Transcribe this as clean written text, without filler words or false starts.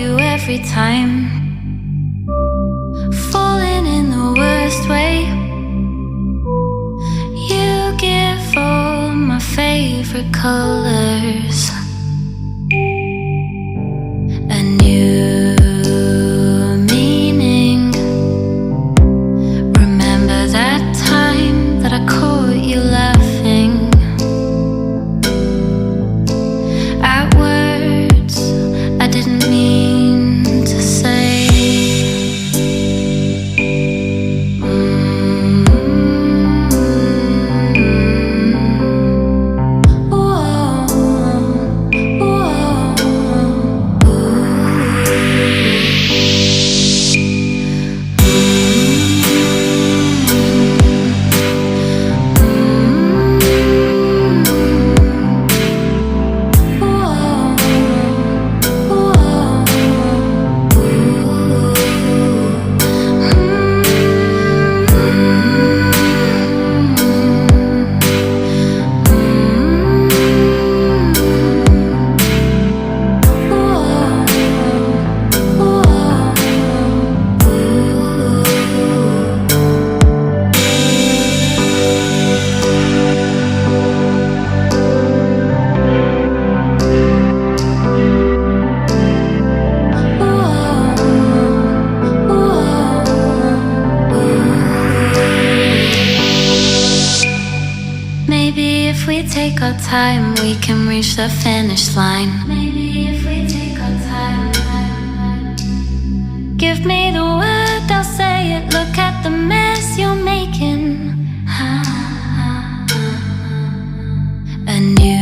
you every time. Falling in the worst way. You give all my favorite colors. A new meaning. Remember that time that I caught you laughing at words I didn't mean to say. Maybe if we take our time, we can reach the finish line. Maybe if we take our time. Give me the word, I'll say it. Look at the mess you're making. A new